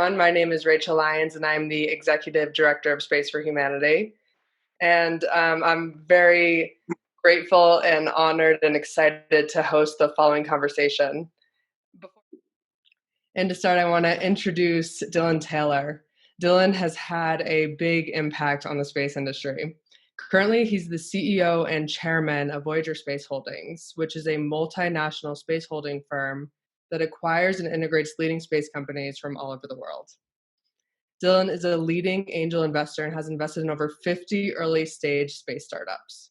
everyone. My name is Rachel Lyons, and I'm the Executive Director of Space for Humanity. And I'm very grateful and honored and excited to host the following conversation. And to start, I want to introduce Dylan Taylor. Dylan has had a big impact on the space industry. Currently, he's the CEO and chairman of Voyager Space Holdings, which is a multinational space holding firm that acquires and integrates leading space companies from all over the world. Dylan is a leading angel investor and has invested in over 50 early stage space startups.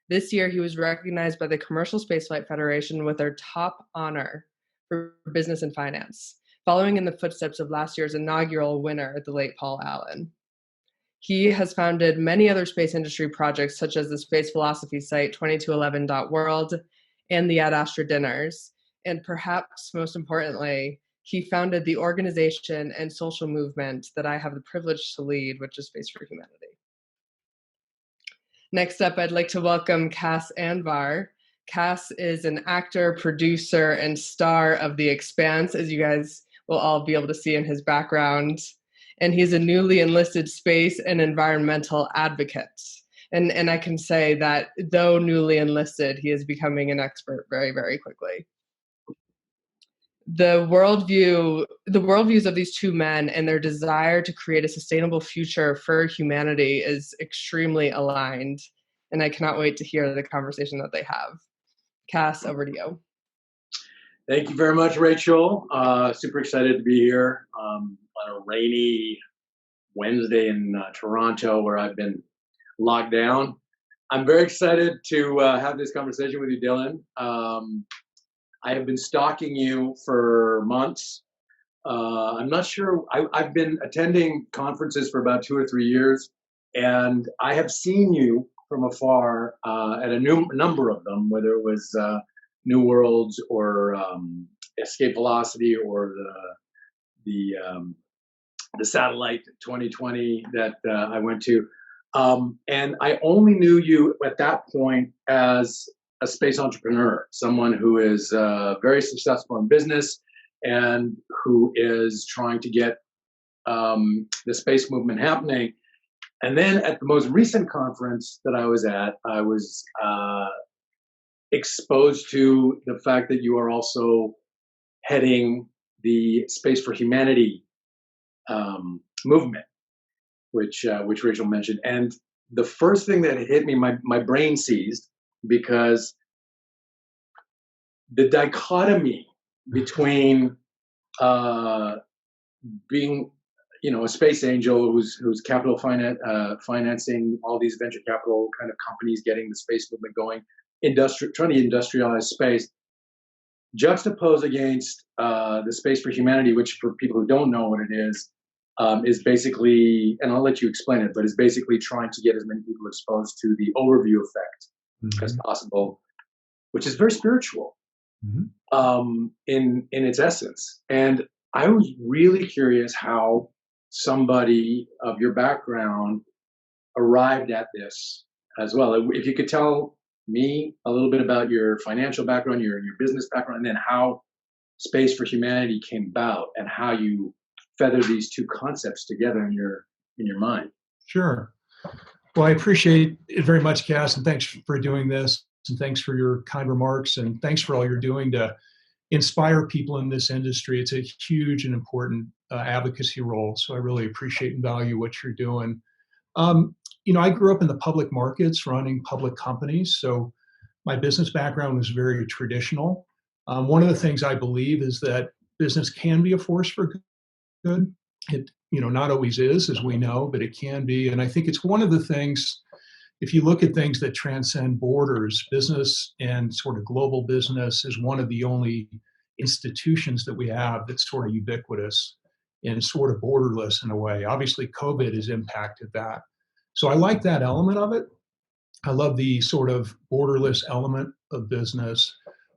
This year, he was recognized by the Commercial Spaceflight Federation with their top honor for business and finance, following in the footsteps of last year's inaugural winner, the late Paul Allen. He has founded many other space industry projects, such as the space philosophy site 2211.world and the Ad Astra dinners. And perhaps most importantly, he founded the organization and social movement that I have the privilege to lead, which is Space for Humanity. Next up, I'd like to welcome Cas Anvar. Cas is an actor, producer, and star of The Expanse, as you guys will all be able to see in his background. And he's a newly enlisted space and environmental advocate. And I can say that though newly enlisted, he is becoming an expert very, very quickly. The worldviews of these two men and their desire to create a sustainable future for humanity is extremely aligned. And I cannot wait to hear the conversation that they have. Cas, over to you. Thank you very much, Rachel. Super excited to be here on a rainy Wednesday in Toronto, where I've been locked down. I'm very excited to have this conversation with you, Dylan. I have been stalking you for months. I'm not sure, I've been attending conferences for about 2 or 3 years, and I have seen you from afar at a number of them, whether it was New Worlds or Escape Velocity or the satellite 2020 that I went to. And I only knew you at that point as a space entrepreneur, someone who is very successful in business and who is trying to get the space movement happening. And then at the most recent conference that I was at, I was exposed to the fact that you are also heading the Space for Humanity movement, which Rachel mentioned. And the first thing that hit me, my brain seized, because the dichotomy between being, a space angel who's capital financing all these venture capital kind of companies, getting the space movement going, trying to industrialize space, juxtaposed against the Space for Humanity, which for people who don't know what it is basically, and I'll let you explain it, but is basically trying to get as many people exposed to the overview effect as possible, which is very spiritual in its essence. And I was really curious how somebody of your background arrived at this as well. If you could tell me a little bit about your financial background, your business background, and then how Space for Humanity came about and how you feather these two concepts together in your mind. Sure. Well, I appreciate it very much, Cas, and thanks for doing this, and thanks for your kind remarks, and thanks for all you're doing to inspire people in this industry. It's a huge and important advocacy role, so I really appreciate and value what you're doing. I grew up in the public markets running public companies, so my business background was very traditional. One of the things I believe is that business can be a force for good. It, not always is, as we know, but it can be. And I think it's one of the things, if you look at things that transcend borders, business and sort of global business is one of the only institutions that we have that's sort of ubiquitous and sort of borderless in a way. Obviously, COVID has impacted that. So I like that element of it. I love the sort of borderless element of business.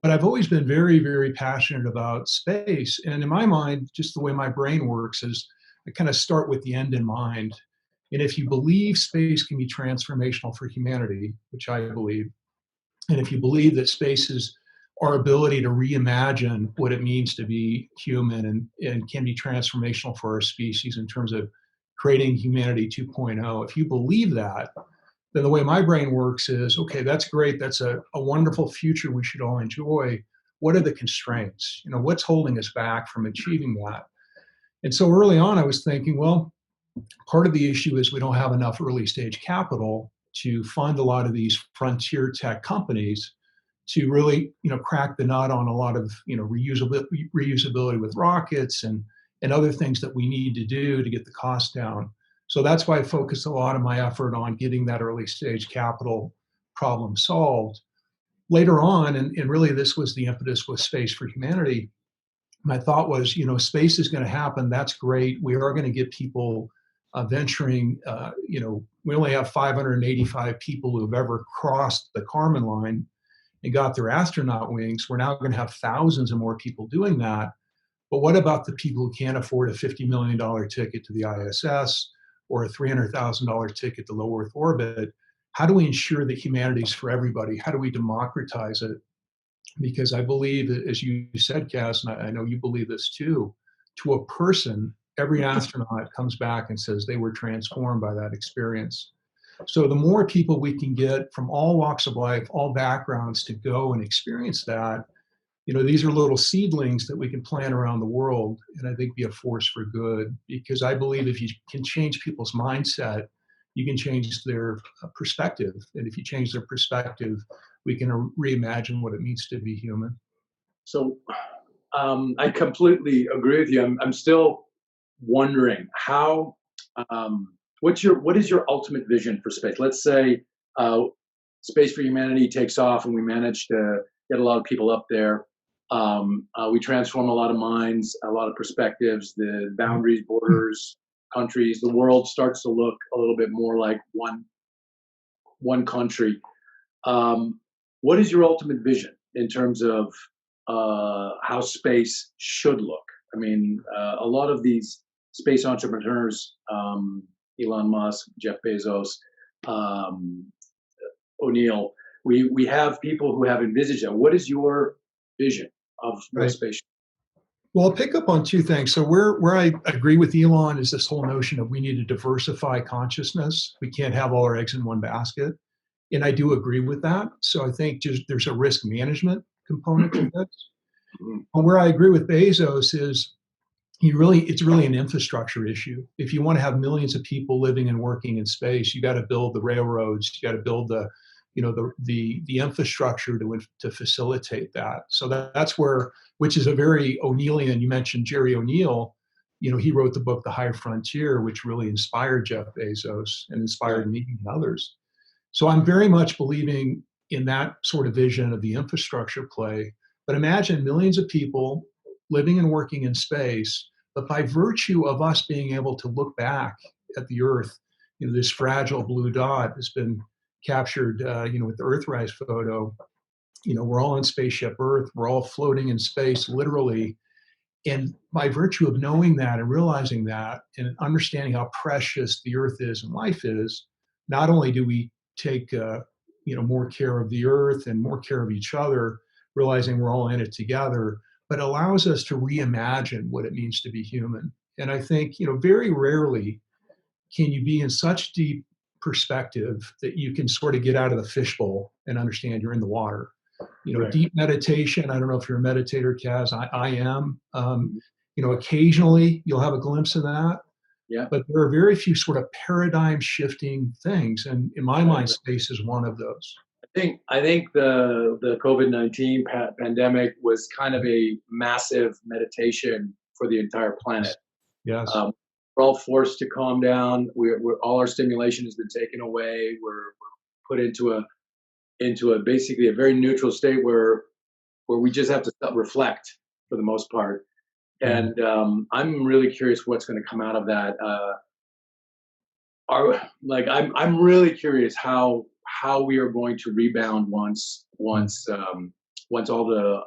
But I've always been very, very passionate about space. And in my mind, just the way my brain works is I kind of start with the end in mind. And if you believe space can be transformational for humanity, which I believe, and if you believe that space is our ability to reimagine what it means to be human and can be transformational for our species in terms of creating humanity 2.0. If you believe that, then the way my brain works is, okay, that's great. That's a wonderful future we should all enjoy. What are the constraints? What's holding us back from achieving that? And so early on, I was thinking, well, part of the issue is we don't have enough early stage capital to fund a lot of these frontier tech companies to really, crack the nut on a lot of, reusability with rockets and other things that we need to do to get the cost down. So that's why I focused a lot of my effort on getting that early stage capital problem solved. Later on, and really this was the impetus with Space for Humanity, my thought was, space is going to happen. That's great. We are going to get people venturing. We only have 585 people who have ever crossed the Kármán line and got their astronaut wings. We're now going to have thousands of more people doing that. But what about the people who can't afford a $50 million ticket to the ISS or a $300,000 ticket to low Earth orbit? How do we ensure that humanity is for everybody? How do we democratize it? Because I believe, as you said, Cas, and I know you believe this too, to a person, every astronaut comes back and says they were transformed by that experience. So the more people we can get from all walks of life, all backgrounds to go and experience that, these are little seedlings that we can plant around the world and I think be a force for good. Because I believe if you can change people's mindset, you can change their perspective. And if you change their perspective, we can reimagine what it means to be human. So I completely agree with you. I'm still wondering how, what is your ultimate vision for space? Let's say Space for Humanity takes off and we manage to get a lot of people up there. We transform a lot of minds, a lot of perspectives, the boundaries, borders, countries, the world starts to look a little bit more like one country. What is your ultimate vision in terms of how space should look? I mean, a lot of these space entrepreneurs, Elon Musk, Jeff Bezos, O'Neill, we have people who have envisaged that. What is your vision of Right. space? Well, I'll pick up on two things. So where I agree with Elon is this whole notion of we need to diversify consciousness. We can't have all our eggs in one basket. And I do agree with that. So I think there's a risk management component to this. And where I agree with Bezos is it's really an infrastructure issue. If you want to have millions of people living and working in space, you got to build the railroads, you got to build the infrastructure to facilitate that. So that's where, which is a very O'Neillian. You mentioned Jerry O'Neill. He wrote the book The High Frontier, which really inspired Jeff Bezos and inspired me and others. So I'm very much believing in that sort of vision of the infrastructure play. But imagine millions of people living and working in space, but by virtue of us being able to look back at the Earth, this fragile blue dot has been captured, with the Earthrise photo. We're all in spaceship Earth. We're all floating in space, literally. And by virtue of knowing that and realizing that and understanding how precious the Earth is and life is, not only do we take more care of the Earth and more care of each other, realizing we're all in it together, but allows us to reimagine what it means to be human. And I think very rarely can you be in such deep perspective that you can sort of get out of the fishbowl and understand you're in the water. Right. Deep meditation. I don't know if you're a meditator, Cas. I am. Occasionally you'll have a glimpse of that. Yeah. But there are very few sort of paradigm shifting things, and in my mind, space is one of those. I think the COVID-19 pandemic was kind of a massive meditation for the entire planet. Yes. We're all forced to calm down. We're all our stimulation has been taken away. We're put into a basically a very neutral state where we just have to reflect for the most part. And I'm really curious what's going to come out of that. I'm really curious how we are going to rebound once all the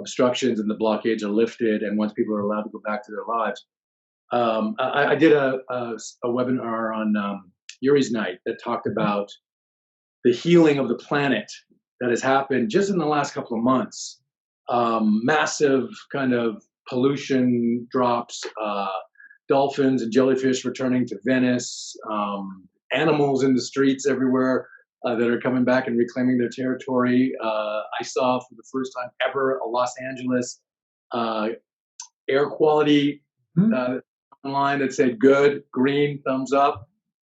obstructions and the blockades are lifted, and once people are allowed to go back to their lives. I did a webinar on Yuri's Night that talked about the healing of the planet that has happened just in the last couple of months. Massive kind of pollution drops, dolphins and jellyfish returning to Venice, animals in the streets everywhere that are coming back and reclaiming their territory. I saw for the first time ever a Los Angeles air quality online that said good, green, thumbs up.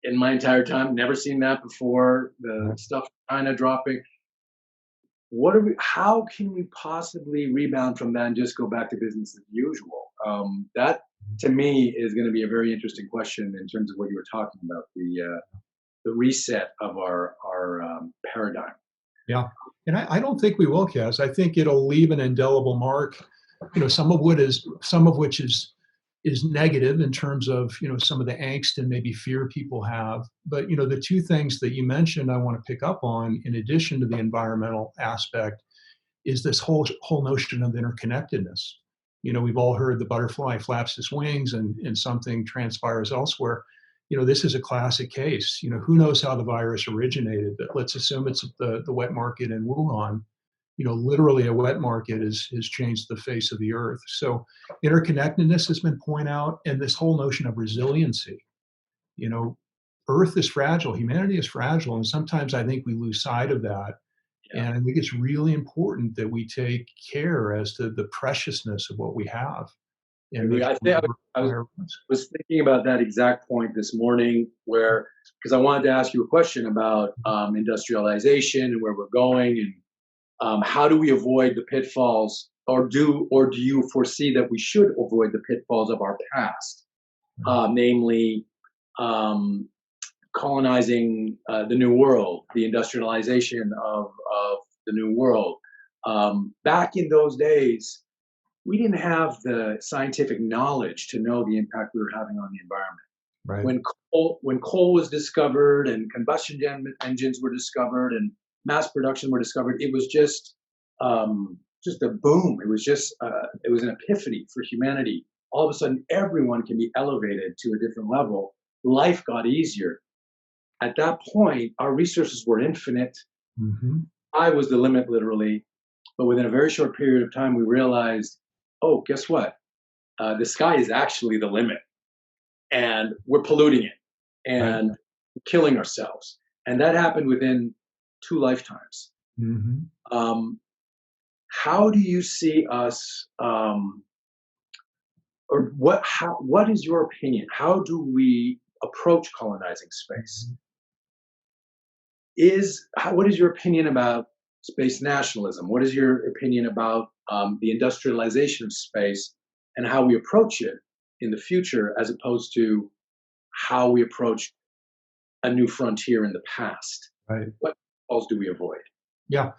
In my entire time, never seen that before. The stuff in China dropping. How can we possibly rebound from that and just go back to business as usual? That to me is going to be a very interesting question in terms of what you were talking about, the reset of our paradigm. Yeah, and I don't think we will, Cas. I think it'll leave an indelible mark. Some of which is negative in terms of some of the angst and maybe fear people have. But the two things that you mentioned, I want to pick up on, in addition to the environmental aspect, is this whole notion of interconnectedness. We've all heard the butterfly flaps its wings and something transpires elsewhere. This is a classic case. Who knows how the virus originated, but let's assume it's the wet market in Wuhan. Literally a wet market has changed the face of the earth. So interconnectedness has been pointed out, and this whole notion of resiliency. Earth is fragile, humanity is fragile, and sometimes I think we lose sight of that. Yeah. And I think it's really important that we take care as to the preciousness of what we have. And I was thinking about that exact point this morning, because I wanted to ask you a question about industrialization and where we're going, and how do we avoid the pitfalls, or do you foresee that we should avoid the pitfalls of our past, namely colonizing the New World, the industrialization of the New World. Back in those days, we didn't have the scientific knowledge to know the impact we were having on the environment. Right. When coal was discovered and combustion engines were discovered and mass production were discovered, it was just a boom. It was it was an epiphany for humanity. All of a sudden, everyone can be elevated to a different level. Life got easier. At that point, our resources were infinite. Mm-hmm. I was the limit, literally. But within a very short period of time, we realized, oh, guess what? The sky is actually the limit. And we're polluting it and killing ourselves. And that happened within 2 lifetimes. Mm-hmm. How do you see us, or what is your opinion? How do we approach colonizing space? What is your opinion about space nationalism? What is your opinion about the industrialization of space and how we approach it in the future, as opposed to how we approach a new frontier in the past? Right. What else do we avoid? Yeah,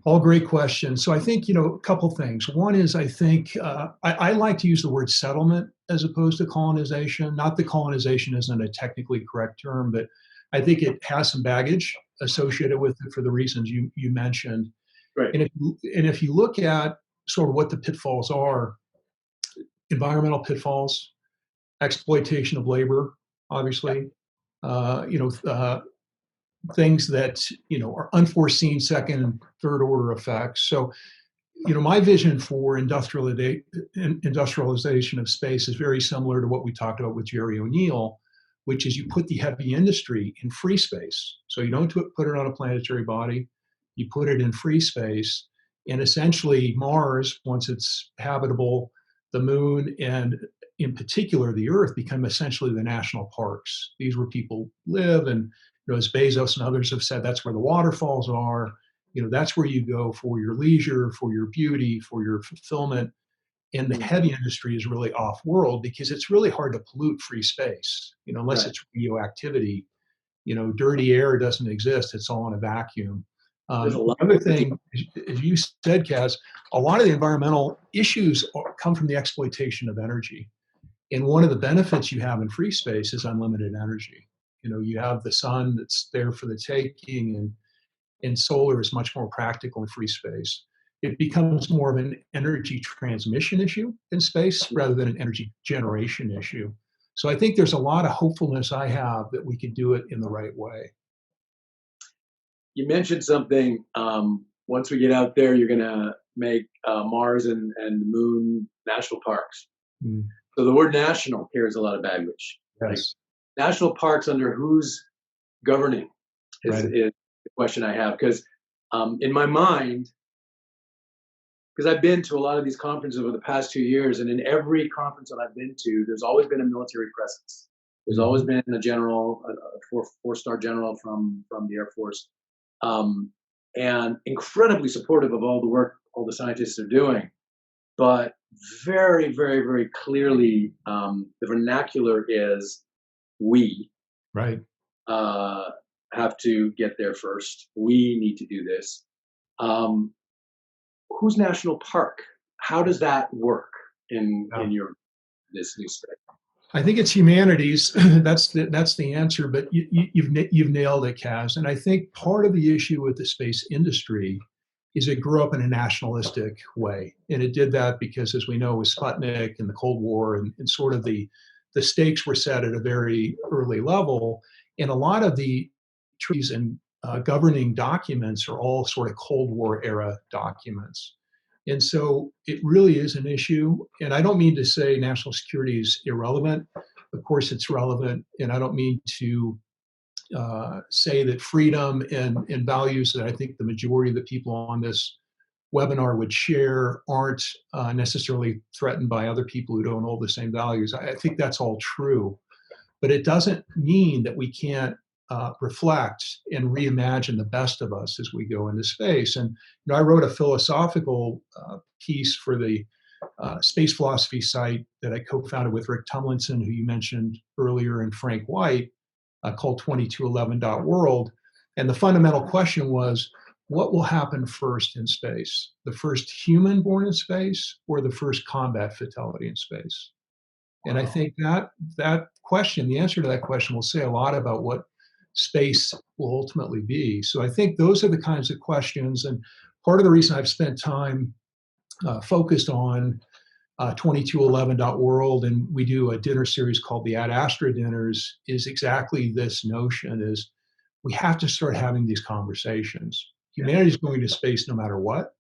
all great questions. So I think, a couple things. One is, I think, I like to use the word settlement as opposed to colonization. Not that colonization isn't a technically correct term, but I think it has some baggage associated with it for the reasons you mentioned. Right. And if you look at sort of what the pitfalls are, environmental pitfalls, exploitation of labor, obviously, things that are unforeseen second and third order effects. So, my vision for industrialization of space is very similar to what we talked about with Jerry O'Neill, which is you put the heavy industry in free space. So you don't put it on a planetary body, you put it in free space, and essentially Mars, once it's habitable, the moon, and in particular the Earth, become essentially the national parks. These where people live, and as Bezos and others have said, that's where the waterfalls are. That's where you go for your leisure, for your beauty, for your fulfillment. And the heavy industry is really off-world because it's really hard to pollute free space, unless it's radioactivity. Dirty air doesn't exist. It's all in a vacuum. The other thing, as you said, Cas, a lot of the environmental issues come from the exploitation of energy. And one of the benefits you have in free space is unlimited energy. You have the sun that's there for the taking, and solar is much more practical in free space. It becomes more of an energy transmission issue in space rather than an energy generation issue. So I think there's a lot of hopefulness I have that we could do it in the right way. you mentioned something. Once we get out there, you're going to make Mars and the Moon national parks. Mm. So the word national carries a lot of baggage. Like, Yes. national parks under who's governing is the question I have. Because in my mind, because I've been to a lot of these conferences over the past 2 years, and in every conference that I've been to, there's always been a military presence. There's always been a general, a four-star general from the Air Force, and incredibly supportive of all the work all the scientists are doing. But very, very, very clearly, the vernacular is we Right. have to get there first. We need to do this. Who's national park? How does that work in this new space? I think it's humanities. That's the answer. But you've nailed it, Cas. And I think part of the issue with the space industry is it grew up in a nationalistic way, and it did that because, as we know, with Sputnik and the Cold War, and sort of the stakes were set at a very early level, and a lot of the treaties and governing documents are all sort of Cold War era documents. And so it really is an issue. And I don't mean to say national security is irrelevant. Of course, it's relevant. And I don't mean to say that freedom and values that I think the majority of the people on this webinar would share aren't necessarily threatened by other people who don't hold the same values. I think that's all true. But it doesn't mean that we can't reflect and reimagine the best of us as we go into space. And I wrote a philosophical piece for the space philosophy site that I co-founded with Rick Tumlinson, who you mentioned earlier, and Frank White, called 2211.world. And the fundamental question was, what will happen first in space? The first human born in space, or the first combat fatality in space? And I think that question, the answer to that question, will say a lot about what space will ultimately be. So I think those are the kinds of questions. And part of the reason I've spent time focused on 2211.world, and we do a dinner series called the Ad Astra Dinners, is exactly this notion: is we have to start having these conversations. Humanity is going to space no matter what.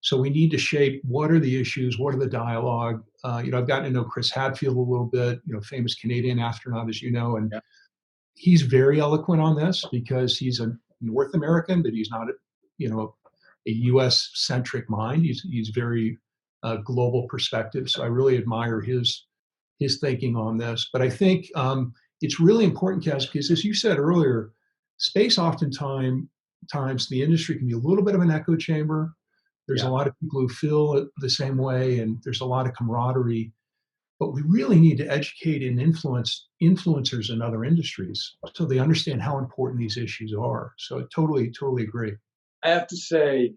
So we need to shape what are the issues, what are the dialogue. I've gotten to know Chris Hadfield a little bit, famous Canadian astronaut, as you know, and he's very eloquent on this because he's a North American, but he's not, a U.S. centric mind. He's very global perspective. So I really admire his thinking on this. But I think it's really important, Cas, because as you said earlier, space oftentimes the industry can be a little bit of an echo chamber. There's a lot of people who feel it the same way, and there's a lot of camaraderie. But we really need to educate and influence influencers in other industries so they understand how important these issues are. So I totally agree. I have to say,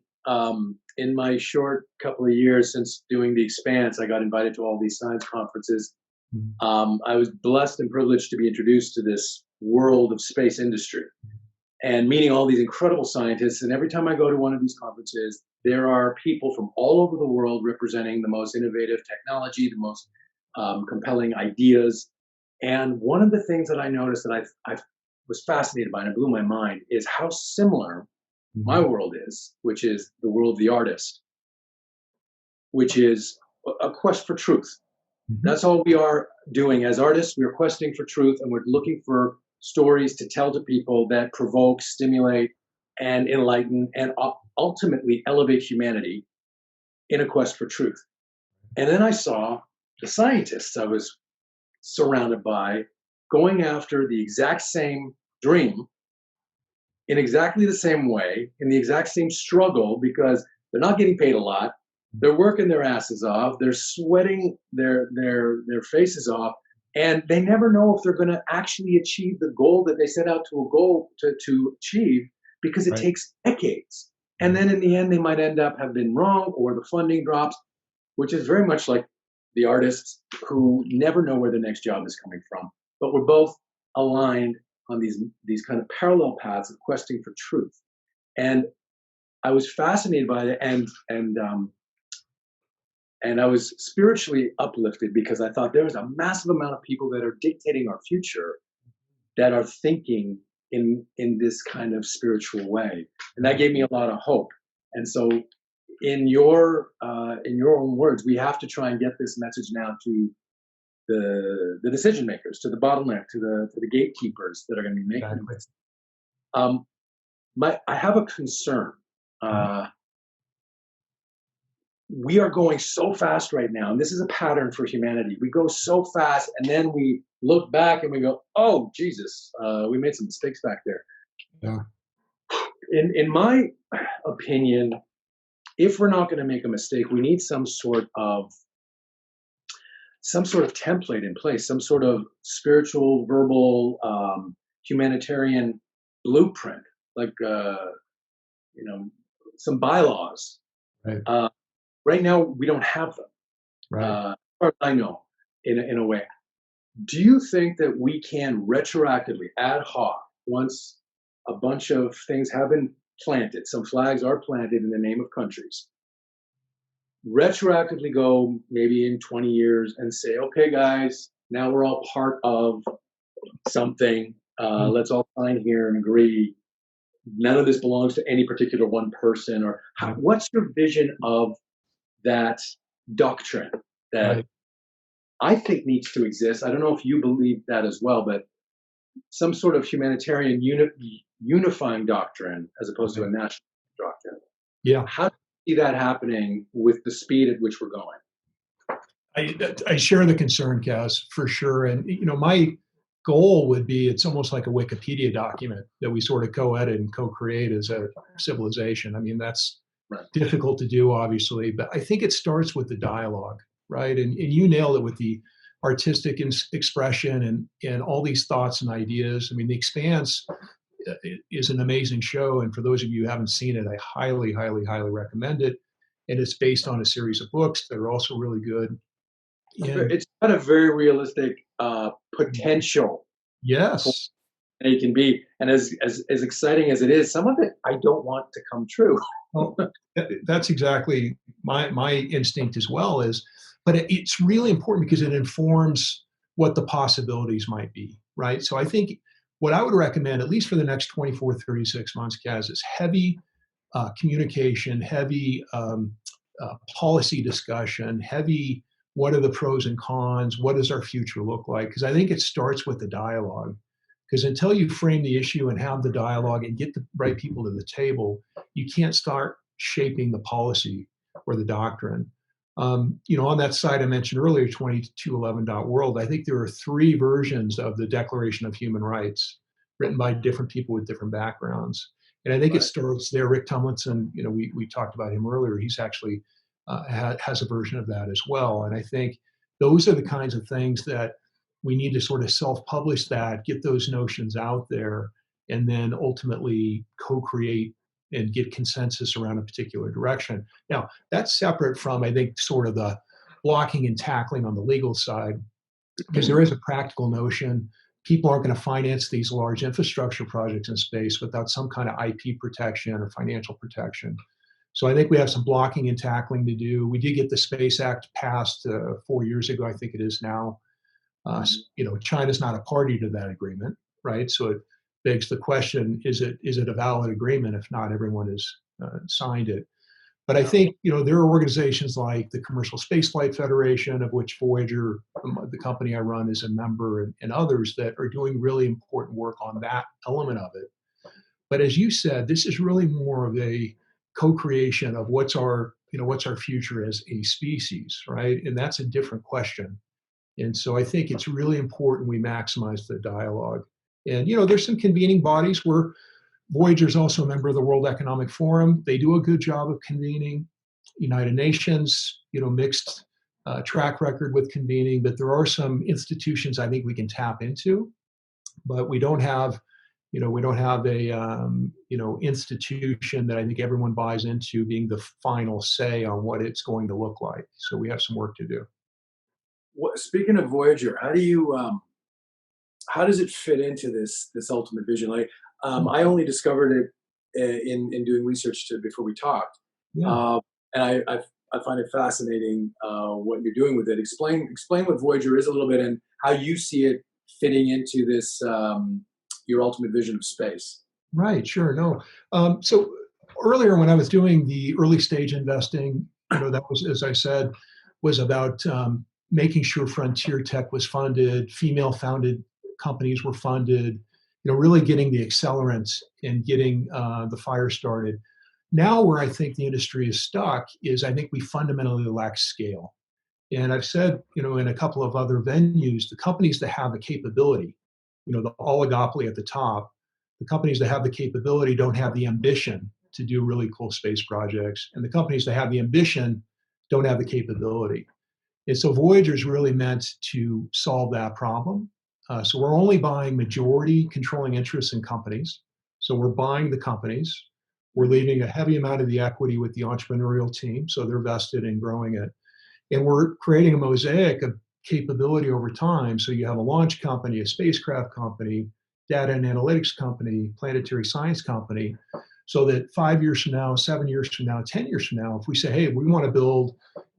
in my short couple of years since doing the Expanse, I got invited to all these science conferences. I was blessed and privileged to be introduced to this world of space industry and meeting all these incredible scientists. And every time I go to one of these conferences, there are people from all over the world representing the most innovative technology, the most compelling ideas. And one of the things that I noticed that I was fascinated by and it blew my mind is how similar my world is, which is the world of the artist, which is a quest for truth. That's all we are doing as artists. We are questing for truth, and we're looking for stories to tell to people that provoke, stimulate, and enlighten, and ultimately elevate humanity in a quest for truth. And then I saw the scientists I was surrounded by going after the exact same dream in exactly the same way, in the exact same struggle, because they're not getting paid a lot. They're working their asses off. They're sweating their faces off, and they never know if they're going to actually achieve the goal that they set out to achieve, because it takes decades. And then in the end, they might end up have been wrong, or the funding drops, which is very much like the artists who never know where the next job is coming from. But we're both aligned on these kind of parallel paths of questing for truth. And I was fascinated by it, and I was spiritually uplifted because I thought there is a massive amount of people that are dictating our future that are thinking in this kind of spiritual way, and that gave me a lot of hope. And so, in your own words, we have to try and get this message now to the decision makers, to the bottleneck, to the gatekeepers that are going to be making this. I have a concern. We are going so fast right now, and this is a pattern for humanity. We go so fast, and then we look back and we go, "Oh, Jesus, we made some mistakes back there." Yeah. In my opinion, if we're not going to make a mistake, we need some sort of template in place, some sort of spiritual, verbal, humanitarian blueprint, like some bylaws. Right. Right now, we don't have them. Right. As far as I know, in a way. Do you think that we can retroactively, ad hoc, once a bunch of things have been planted, some flags are planted in the name of countries, retroactively go maybe in 20 years and say, okay, guys, now we're all part of something. Let's all sign here and agree. None of this belongs to any particular one person. Or what's your vision of that doctrine that I think needs to exist? I don't know if you believe that as well, but some sort of humanitarian unifying doctrine as opposed to a national doctrine. Yeah. How do you see that happening with the speed at which we're going? I share the concern, Cas, for sure. And my goal would be, it's almost like a Wikipedia document that we sort of co-edit and co-create as a civilization. I mean, that's difficult to do, obviously, but I think it starts with the dialogue, right? And you nailed it with the artistic expression and all these thoughts and ideas. I mean, The Expanse is an amazing show, and for those of you who haven't seen it, I highly, highly, highly recommend it. And it's based on a series of books that are also really good. And it's got a very realistic potential. Yes. It can be, and as exciting as it is, some of it I don't want to come true. Well, that's exactly my instinct as well. But it's really important because it informs what the possibilities might be, right? So I think what I would recommend, at least for the next 24, 36 months, Cas, is heavy communication, heavy policy discussion, heavy what are the pros and cons, what does our future look like? Because I think it starts with the dialogue. Because until you frame the issue and have the dialogue and get the right people to the table, you can't start shaping the policy or the doctrine. On that site I mentioned earlier, 2211.world, I think there are 3 versions of the Declaration of Human Rights written by different people with different backgrounds. And I think it starts there. Rick Tumlinson, we talked about him earlier. He's actually has a version of that as well. And I think those are the kinds of things that we need to sort of self-publish that, get those notions out there, and then ultimately co-create and get consensus around a particular direction. Now, that's separate from, I think, sort of the blocking and tackling on the legal side, because there is a practical notion. People aren't going to finance these large infrastructure projects in space without some kind of IP protection or financial protection. So I think we have some blocking and tackling to do. We did get the Space Act passed 4 years ago, I think it is now. China's not a party to that agreement, right? So it begs the question: is it a valid agreement if not everyone has signed it? But I think there are organizations like the Commercial Spaceflight Federation, of which Voyager, the company I run, is a member, and others that are doing really important work on that element of it. But as you said, this is really more of a co-creation of what's our future as a species, right? And that's a different question. And so I think it's really important we maximize the dialogue. And, there's some convening bodies where Voyager is also a member of the World Economic Forum. They do a good job of convening. United Nations, mixed track record with convening, but there are some institutions I think we can tap into, but we don't have a institution that I think everyone buys into being the final say on what it's going to look like. So we have some work to do. Speaking of Voyager, how does it fit into this ultimate vision? I only discovered it in doing research before we talked, and I find it fascinating what you're doing with it. Explain what Voyager is a little bit and how you see it fitting into this your ultimate vision of space. Right, sure. No. So earlier when I was doing the early stage investing, that was, as I said, was about making sure frontier tech was funded, female founded companies were funded, really getting the accelerants and getting the fire started. Now where I think the industry is stuck is I think we fundamentally lack scale. And I've said, in a couple of other venues, the companies that have the capability, the oligopoly at the top, the companies that have the capability don't have the ambition to do really cool space projects. And the companies that have the ambition don't have the capability. And so Voyager is really meant to solve that problem. So we're only buying majority controlling interests in companies. So we're buying the companies. We're leaving a heavy amount of the equity with the entrepreneurial team. So they're vested in growing it. And we're creating a mosaic of capability over time. So you have a launch company, a spacecraft company, data and analytics company, planetary science company, so that 5 years from now, 7 years from now, 10 years from now, if we say, hey, we want to build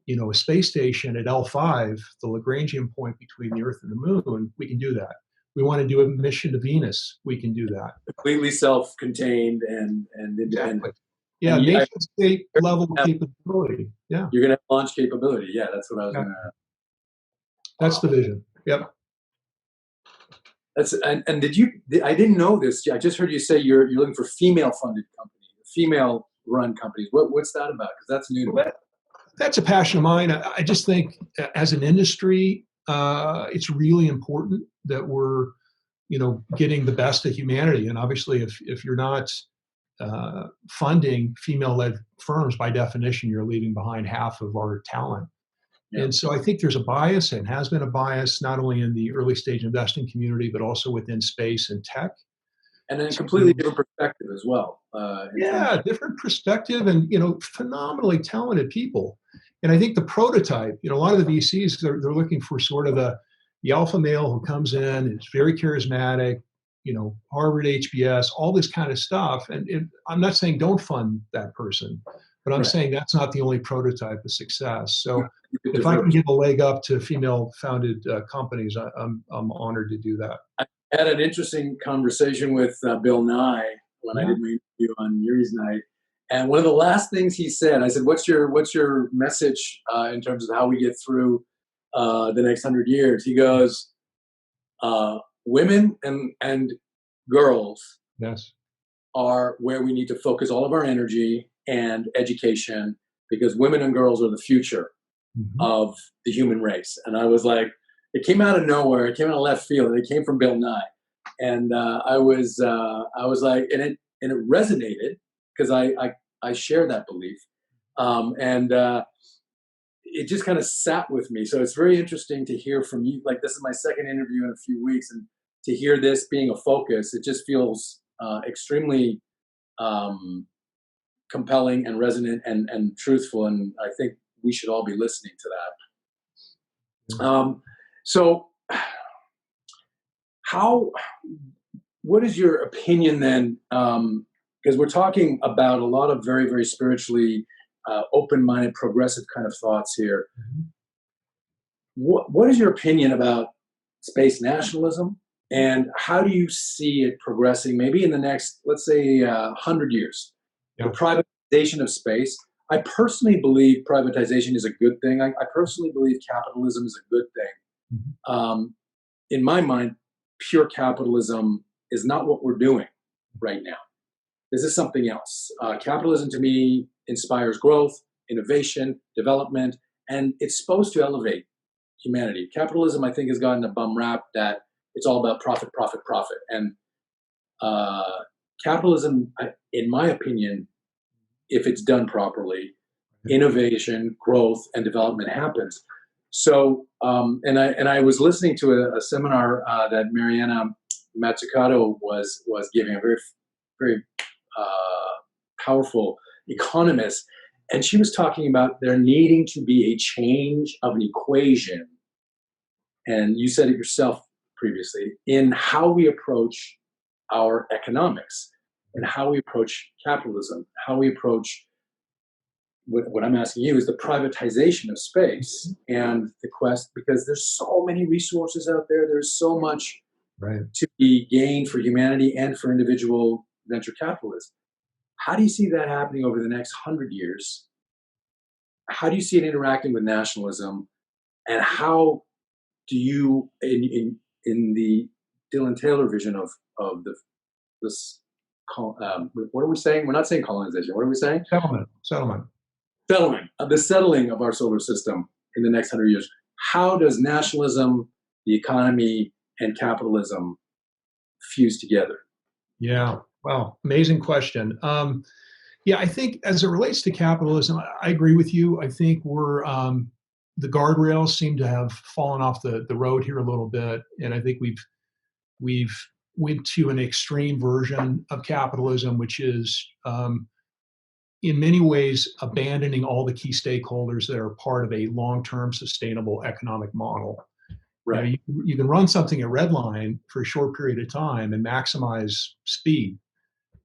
a space station at L5, the Lagrangian point between the Earth and the Moon, we can do that. We want to do a mission to Venus, we can do that. Completely self-contained and independent. Exactly. Yeah, And nation state level capability. Yeah. You're going to have launch capability. Yeah, that's what I was going to. That's the vision. Yep. And did you? I didn't know this. I just heard you say you're looking for female-funded companies, female-run companies. What's that about? Because that's new to me. That's a passion of mine. I just think as an industry, it's really important that we're, getting the best of humanity. And obviously, if you're not funding female-led firms, by definition, you're leaving behind half of our talent. Yeah. And so I think there's a bias and has been a bias, not only in the early stage investing community, but also within space and tech. And then a completely different perspective as well. Different perspective and, phenomenally talented people. And I think the prototype, a lot of the VCs, they're looking for sort of the alpha male who comes in, is very charismatic, Harvard, HBS, all this kind of stuff. And I'm not saying don't fund that person, but I'm saying that's not the only prototype of success. So if I can give a leg up to female-founded companies, I'm honored to do that. I had an interesting conversation with Bill Nye when I did my interview on Yuri's night, and one of the last things he said, I said, "What's your message in terms of how we get through the next 100 years?" He goes, "Women and girls are where we need to focus all of our energy and education, because women and girls are the future of the human race." And I was like, it came out of nowhere. It came out of left field. It came from Bill Nye, and I was like, and it resonated because I share that belief, and it just kind of sat with me. So it's very interesting to hear from you. Like, this is my second interview in a few weeks, and to hear this being a focus, it just feels extremely compelling and resonant and truthful, and I think we should all be listening to that. So what is your opinion then, because we're talking about a lot of very, very spiritually open-minded, progressive kind of thoughts here. What is your opinion about space nationalism, and how do you see it progressing maybe in the next, let's say, 100 years? The privatization of space. I personally believe privatization is a good thing. I personally believe capitalism is a good thing. In my mind, pure capitalism is not what we're doing right now. This is something else. Capitalism, to me, inspires growth, innovation, development, and it's supposed to elevate humanity. Capitalism, I think, has gotten a bum rap that it's all about profit, profit, profit. And capitalism, in my opinion, if it's done properly, innovation, growth, and development happens. So, and I was listening to a seminar that Mariana Mazzucato was giving, a very, very powerful economist, and she was talking about there needing to be a change of an equation, and you said it yourself previously, in how we approach our economics and how we approach capitalism, how we approach what I'm asking you is the privatization of space and the quest, because there's so many resources out there. There's so much Right. to be gained for humanity and for individual venture capitalists. How do you see that happening over the next 100 years? How do you see it interacting with nationalism? And how do you, in the Dylan Taylor vision of this, what are we saying? We're not saying colonization. What are we saying? Settlement. The settling of our solar system in the next 100 years. How does nationalism, the economy, and capitalism fuse together? Yeah. Wow. Amazing question. Yeah, I think as it relates to capitalism, I agree with you. I think the guardrails seem to have fallen off the road here a little bit, and I think we've went to an extreme version of capitalism, which is in many ways abandoning all the key stakeholders that are part of a long-term sustainable economic model. Right. You can run something at red line for a short period of time and maximize speed.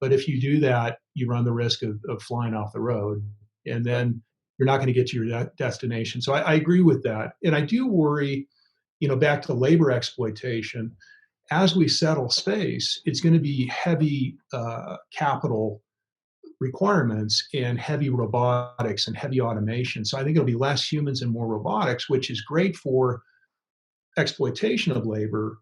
But if you do that, you run the risk of flying off the road, and then you're not going to get to your destination. So I agree with that. And I do worry, back to labor exploitation, as we settle space, it's going to be heavy capital requirements and heavy robotics and heavy automation. So I think it'll be less humans and more robotics, which is great for exploitation of labor,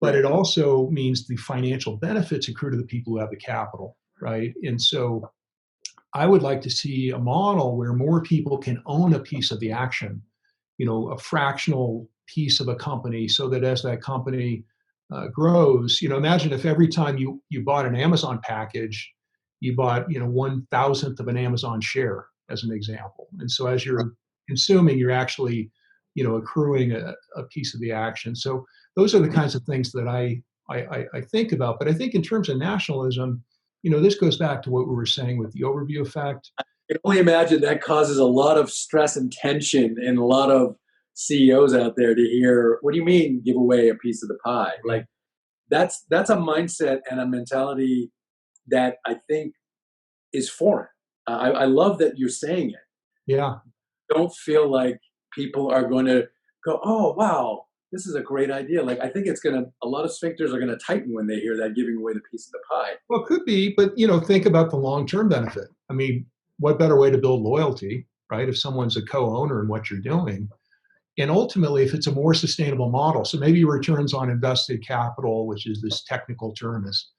but it also means the financial benefits accrue to the people who have the capital, right? And so I would like to see a model where more people can own a piece of the action, a fractional piece of a company, so that as that company grows, imagine if every time you bought an Amazon package, you bought 1,000th of an Amazon share, as an example. And so as you're consuming, you're actually accruing a piece of the action. So those are the kinds of things that I think about. But I think in terms of nationalism, this goes back to what we were saying with the overview effect. I can only imagine that causes a lot of stress and tension in a lot of CEOs out there to hear, what do you mean give away a piece of the pie? Like that's a mindset and a mentality that I think is foreign. I love that you're saying it. Yeah. Don't feel like people are going to go, oh, wow, this is a great idea. Like, I think a lot of sphincters are going to tighten when they hear that giving away the piece of the pie. Well, it could be, but, think about the long-term benefit. I mean, what better way to build loyalty, right? If someone's a co-owner in what you're doing. And ultimately, if it's a more sustainable model, so maybe returns on invested capital, which is this technical term, is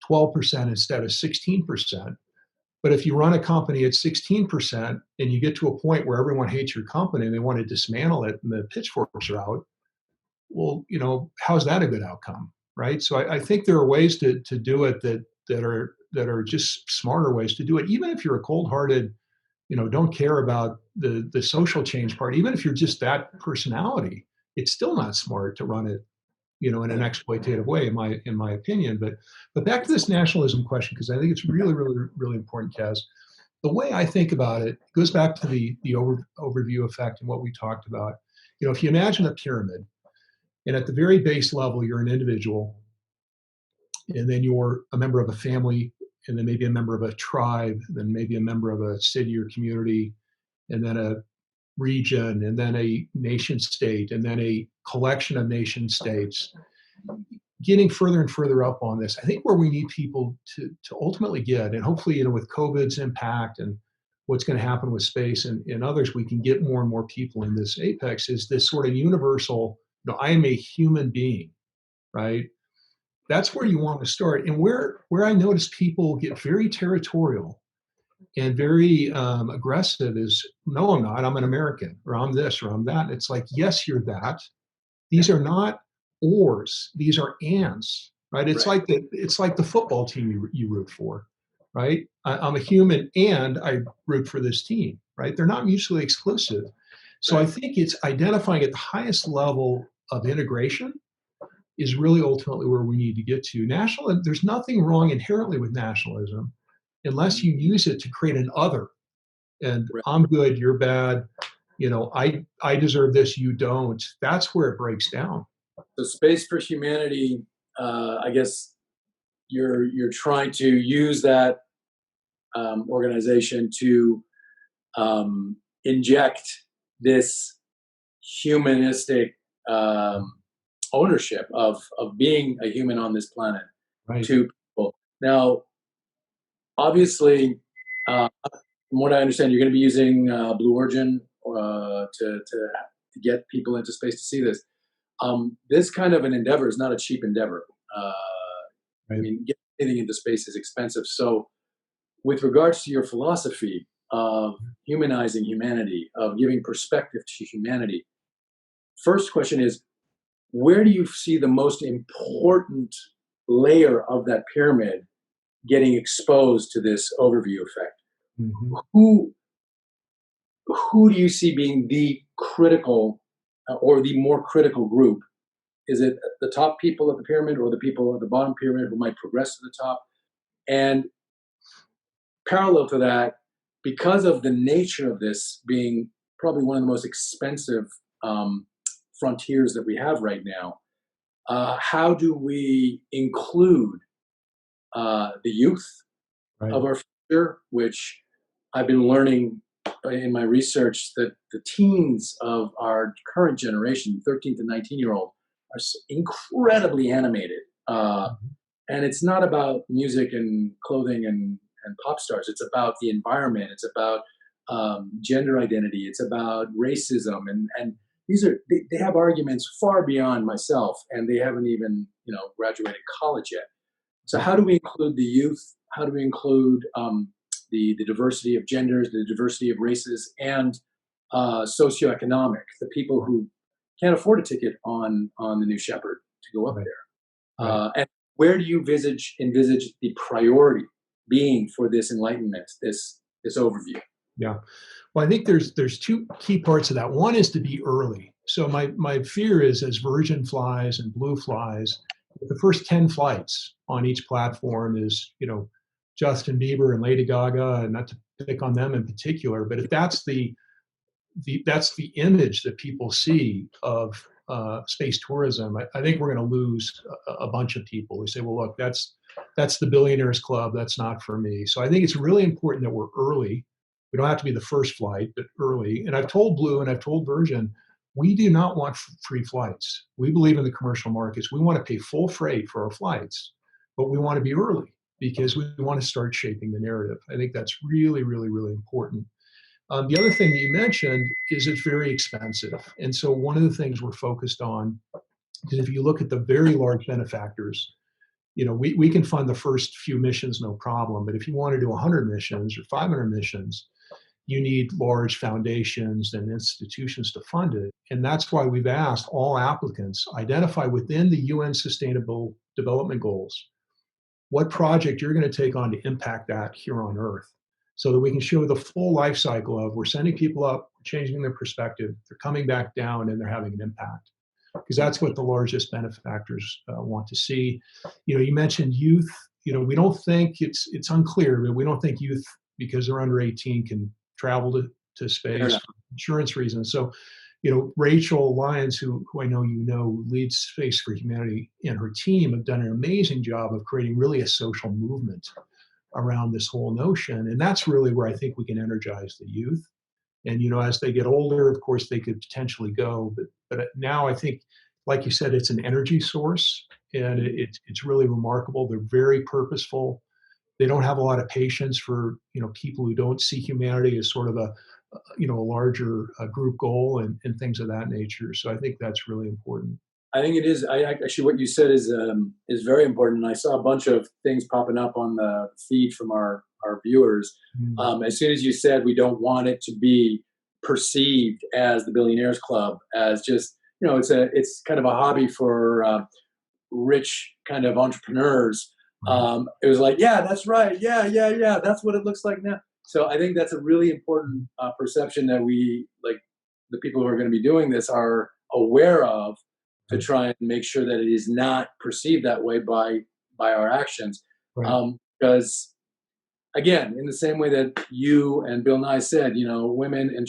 12% instead of 16%. But if you run a company at 16% and you get to a point where everyone hates your company and they want to dismantle it and the pitchforks are out, well, how's that a good outcome, right? So I think there are ways to do it that are just smarter ways to do it. Even if you're a cold-hearted, don't care about the social change part, even if you're just that personality, it's still not smart to run it in an exploitative way, in my opinion. But back to this nationalism question, because I think it's really, really, really important, Kaz. The way I think about it goes back to the overview effect and what we talked about. If you imagine a pyramid, and at the very base level, you're an individual, and then you're a member of a family, and then maybe a member of a tribe, then maybe a member of a city or community, and then a region, and then a nation state, and then a collection of nation states. Getting further and further up on this, I think where we need people to ultimately get, and hopefully, with COVID's impact and what's going to happen with space and others, we can get more and more people in this apex, is this sort of universal, I am a human being, right? That's where you want to start. And where I notice people get very territorial and very aggressive is, no, I'm not. I'm an American, or I'm this, or I'm that. It's like, yes, you're that. These are not ors. These are ands, right? It's like the football team you root for, right? I'm a human and I root for this team, right? They're not mutually exclusive. So I think it's identifying at the highest level of integration is really ultimately where we need to get to. There's nothing wrong inherently with nationalism unless you use it to create an other. And I'm good, you're bad, I deserve this, you don't. That's where it breaks down. So Space for Humanity, I guess you're trying to use that organization to inject this humanistic ownership of being a human on this planet Right. to people. Now, obviously, from what I understand, you're going to be using Blue Origin to get people into space to see this. This kind of an endeavor is not a cheap endeavor. I Right. mean, getting anything into space is expensive. So, with regards to your philosophy of humanizing humanity, of giving perspective to humanity, first question is, where do you see the most important layer of that pyramid getting exposed to this overview effect? Hmm. Who who do you see being the critical or the more critical group? Is it the top people at the pyramid or the people at the bottom pyramid who might progress to the top? And parallel to that, because of the nature of this being probably one of the most expensive um, frontiers that we have right now, how do we include the youth Right. of our future, which I've been learning in my research that the teens of our current generation, 13 to 19-year-old, are incredibly animated. Mhm. And it's not about music and clothing and pop stars. It's about the environment. It's about gender identity. It's about racism. And they have arguments far beyond myself, and they haven't even graduated college yet. So how do we include the youth? How do we include the diversity of genders, the diversity of races, and socioeconomic, the people who can't afford a ticket on the New Shepard to go up Right. there? Right. And where do you envisage the priority being for this enlightenment, this overview? Yeah. Well, I think there's two key parts of that. One is to be early. So my fear is as Virgin flies and Blue flies, the first 10 flights on each platform is, Justin Bieber and Lady Gaga, and not to pick on them in particular, but if that's that's the image that people see of space tourism, I think we're going to lose a bunch of people. We say, well, look, that's the billionaires club. That's not for me. So I think it's really important that we're early. We don't have to be the first flight, but early. And I've told Blue and I've told Virgin, we do not want free flights. We believe in the commercial markets. We want to pay full freight for our flights, but we want to be early because we want to start shaping the narrative. I think that's really, really, really important. The other thing you mentioned is it's very expensive. And so one of the things we're focused on is if you look at the very large benefactors, we can fund the first few missions, no problem. But if you want to do 100 missions or 500 missions, you need large foundations and institutions to fund it. And that's why we've asked all applicants identify within the UN Sustainable Development Goals what project you're going to take on to impact that here on Earth so that we can show the full life cycle of we're sending people up, changing their perspective, they're coming back down, and they're having an impact. Because that's what the largest benefactors want to see. You mentioned youth. We don't think it's unclear, but we don't think youth, because they're under 18, can travel to Fair space enough. for insurance reasons. So, Rachel Lyons, who I know leads Space for Humanity, and her team have done an amazing job of creating really a social movement around this whole notion. And that's really where I think we can energize the youth. And as they get older, of course, they could potentially go. But now I think, like you said, it's an energy source, and it's really remarkable. They're very purposeful. They don't have a lot of patience for people who don't see humanity as sort of a larger group goal and things of that nature. So I think that's really important. I think it is. Actually, what you said is very important. I saw a bunch of things popping up on the feed from our viewers. Mm. As soon as you said we don't want it to be perceived as the Billionaires Club, as just it's kind of a hobby for rich kind of entrepreneurs. Right. It was like, yeah, that's right. Yeah, yeah, yeah. That's what it looks like now. So I think that's a really important perception that we, like, the people who are going to be doing this are aware of, to Right. try and make sure that it is not perceived that way by our actions. Right. Because again, in the same way that you and Bill Nye said, women and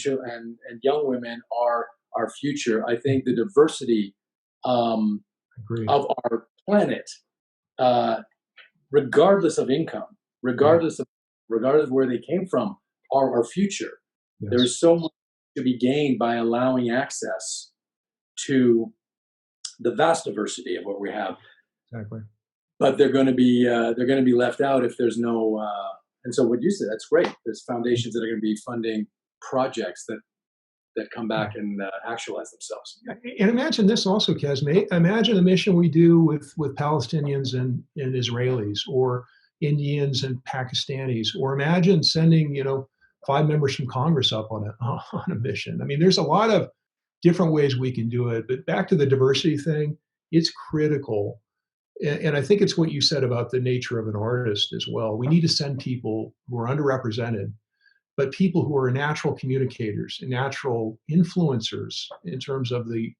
young women are our future. I think the diversity um, Agree. of our planet, uh, regardless of income, regardless of where they came from, are our future. Yes. There is so much to be gained by allowing access to the vast diversity of what we have. Exactly. But they're going to be left out if there's no. And so what you said, that's great. There's foundations that are going to be funding projects that come back and actualize themselves. And imagine this also, Cas. Imagine a mission we do with Palestinians and Israelis, or Indians and Pakistanis, or imagine sending 5 members from Congress up on a mission. I mean, there's a lot of different ways we can do it. But back to the diversity thing, it's critical. And I think it's what you said about the nature of an artist as well. We need to send people who are underrepresented, but people who are natural communicators and natural influencers in terms of the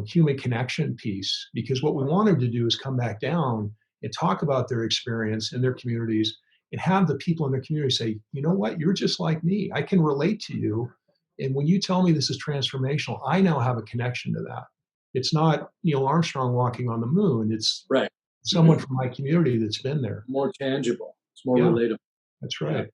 human connection piece. Because what we want them to do is come back down and talk about their experience in their communities, and have the people in their community say, you know what, you're just like me. I can relate to you. And when you tell me this is transformational, I now have a connection to that. It's not Neil Armstrong walking on the moon. It's right. Someone from my community that's been there. More tangible. It's more relatable. That's right.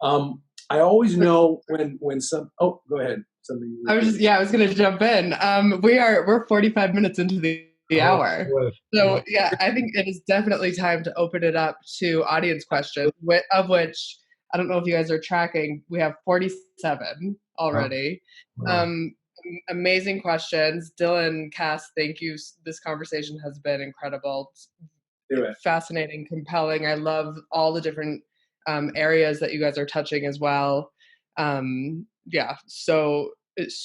Yeah. I always know when some. Oh, go ahead. Something. I was going to jump in. We're 45 minutes into the hour, so yeah, I think it is definitely time to open it up to audience questions. Of which I don't know if you guys are tracking. We have 47 already. Wow. Amazing questions, Dylan, Cas. Thank you. This conversation has been incredible, fascinating, compelling. I love all the different areas that you guys are touching as well. So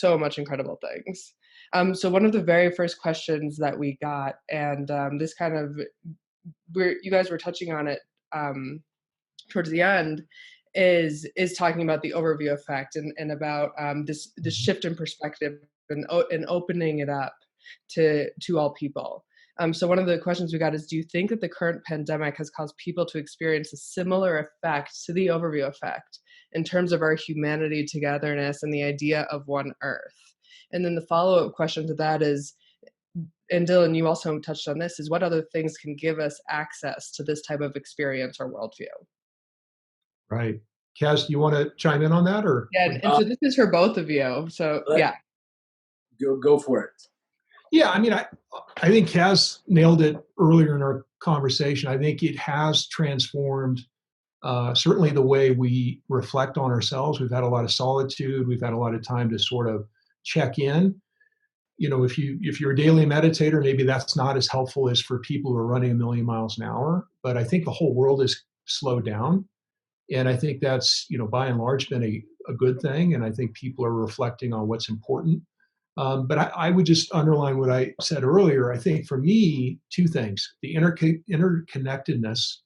much incredible things. So one of the very first questions that we got, and this kind of, you guys were touching on it towards the end, is talking about the overview effect and about this shift in perspective and opening it up to all people. So one of the questions we got is, do you think that the current pandemic has caused people to experience a similar effect to the overview effect in terms of our humanity, togetherness, and the idea of one Earth? And then the follow-up question to that is, and Dylan, you also touched on this, is what other things can give us access to this type of experience or worldview? Right. Cas, do you want to chime in on that? Or yeah, and so this is for both of you. So yeah. Go for it. Yeah, I mean, I think Cas nailed it earlier in our conversation. I think it has transformed certainly the way we reflect on ourselves. We've had a lot of solitude. We've had a lot of time to sort of check in. If you're a daily meditator, maybe that's not as helpful as for people who are running 1,000,000 miles an hour. But I think the whole world is slowed down. And I think that's, by and large, been a good thing. And I think people are reflecting on what's important. But I would just underline what I said earlier. I think for me, 2 things: the interconnectedness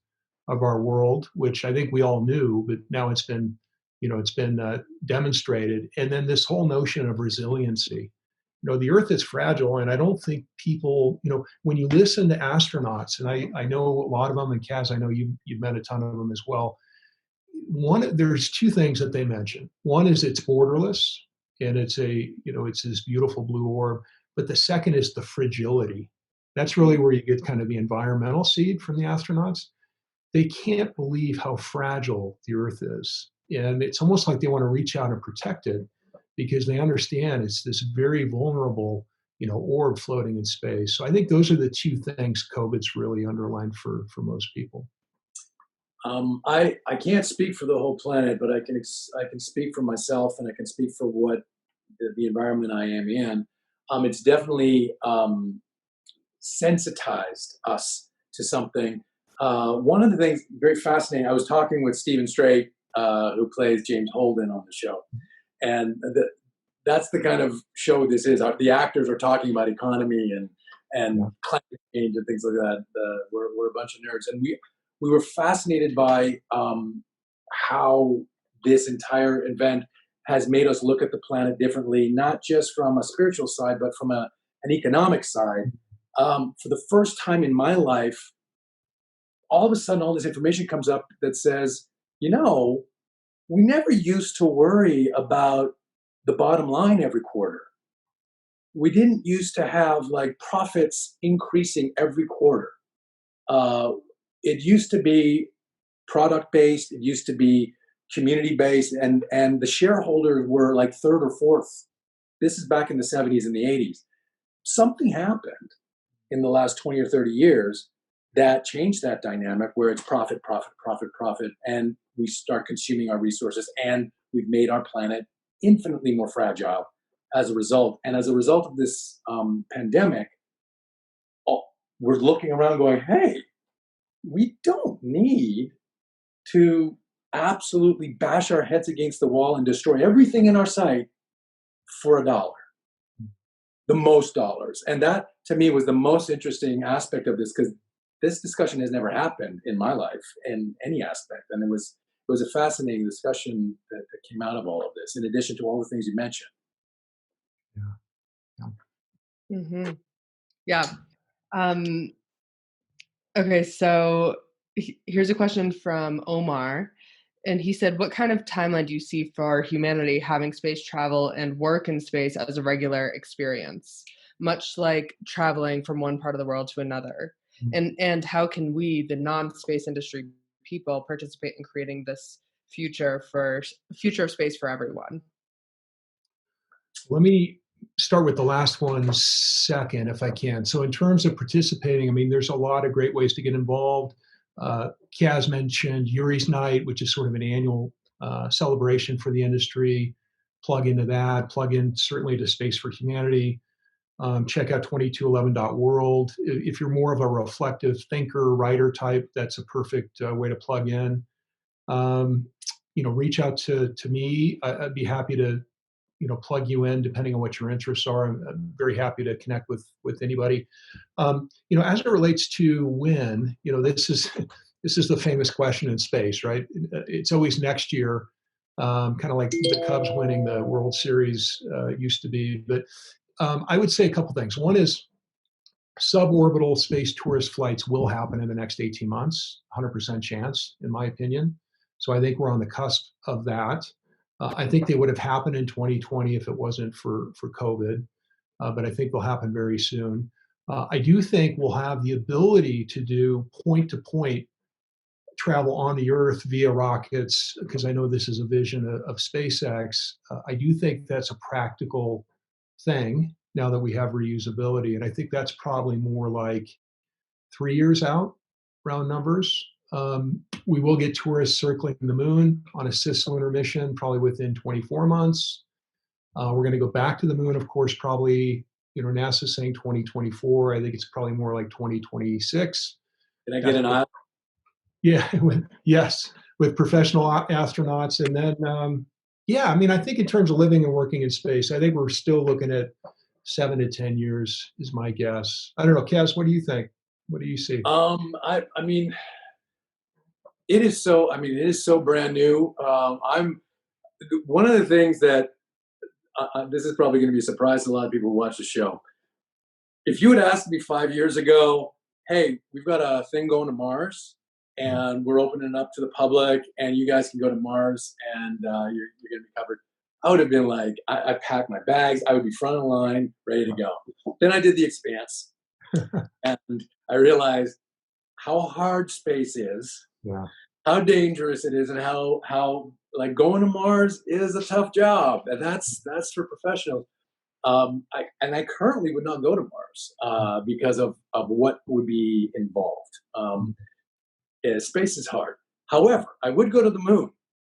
of our world, which I think we all knew, but now it's been demonstrated. And then this whole notion of resiliency. The Earth is fragile, and I don't think people, when you listen to astronauts, and I know a lot of them, and Cas, I know you've met a ton of them as well. There's 2 things that they mention. One is it's borderless, and it's this beautiful blue orb. But the second is the fragility. That's really where you get kind of the environmental seed from the astronauts. They can't believe how fragile the Earth is. And it's almost like they want to reach out and protect it, because they understand it's this very vulnerable, orb floating in space. So I think those are the 2 things COVID's really underlined for most people. I can't speak for the whole planet, but I can speak for myself, and I can speak for what the environment I am in. It's definitely sensitized us to something. One of the things very fascinating, I was talking with Stephen Strait, who plays James Holden on the show, and that's the kind of show this is. The actors are talking about economy and climate change and things like that. We're a bunch of nerds, and we were fascinated by how this entire event has made us look at the planet differently, not just from a spiritual side, but from an economic side. For the first time in my life, all of a sudden, all this information comes up that says, we never used to worry about the bottom line every quarter. We didn't used to have profits increasing every quarter. It used to be product-based. It used to be community-based, and the shareholders were 3rd or 4th. This is back in the 70s and the 80s. something happened in the last 20 or 30 years that changed that dynamic where it's profit, profit, profit, profit, and we start consuming our resources, and we've made our planet infinitely more fragile as a result. And as a result of this pandemic, we're looking around going, hey, we don't need to absolutely bash our heads against the wall and destroy everything in our sight for $1, the most dollars. And that, to me, was the most interesting aspect of this, because this discussion has never happened in my life in any aspect. And it was a fascinating discussion that came out of all of this, in addition to all the things you mentioned. Yeah. Mm-hmm. Yeah. Okay, so here's a question from Omar. And he said, what kind of timeline do you see for humanity having space travel and work in space as a regular experience, much like traveling from one part of the world to another? And how can we, the non-space industry people, participate in creating this future of space for everyone? Let me start with the last one second, if I can. So in terms of participating, I mean, there's a lot of great ways to get involved. Cas mentioned Yuri's Night, which is sort of an annual celebration for the industry. Plug into that, plug in certainly to Space for Humanity. Check out 2211.world. If you're more of a reflective thinker, writer type, that's a perfect way to plug in. Reach out to me. I'd be happy to plug you in depending on what your interests are. I'm very happy to connect with anybody. As it relates to when, this is the famous question in space, right? It's always next year, kind of like the Cubs winning the World Series used to be. But I would say a couple things. One is suborbital space tourist flights will happen in the next 18 months, 100% chance, in my opinion. So I think we're on the cusp of that. I think they would have happened in 2020 if it wasn't for COVID, but I think they'll happen very soon. I do think we'll have the ability to do point-to-point travel on the Earth via rockets, because I know this is a vision of SpaceX. I do think that's a practical thing now that we have reusability, and I think that's probably more like 3 years out, round numbers. We will get tourists circling the moon on a cislunar mission, probably within 24 months. We're going to go back to the moon, of course, probably, NASA's saying 2024. I think it's probably more like 2026. Can I get an eye? Yeah, with professional astronauts. And then, I think in terms of living and working in space, I think we're still looking at 7 to 10 years is my guess. I don't know, Cas, what do you think? What do you see? It is so brand new. I'm one of the things that this is probably going to be a surprise to a lot of people who watch the show. If you had asked me 5 years ago, hey, we've got a thing going to Mars and we're opening it up to the public and you guys can go to Mars and you're going to be covered, I would have been like, I packed my bags, I would be front of the line, ready to go. Then I did the Expanse and I realized how hard space is. Yeah. How dangerous it is, and how like going to Mars is a tough job, and that's for professionals. I currently would not go to Mars because of what would be involved. Space is hard. However, I would go to the moon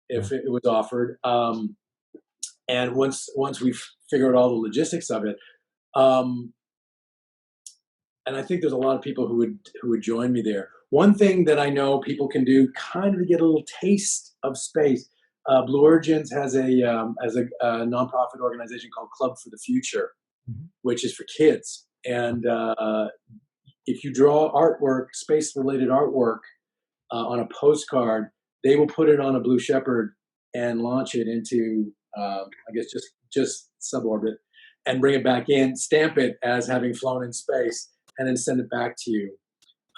if it was offered. And once we've figured out all the logistics of it, and I think there's a lot of people who would join me there. One thing that I know people can do, kind of to get a little taste of space. Blue Origins has a nonprofit organization called Club for the Future, which is for kids. And if you draw artwork, space-related artwork, on a postcard, they will put it on a Blue Shepard and launch it into, I guess, just suborbit, and bring it back in, stamp it as having flown in space, and then send it back to you.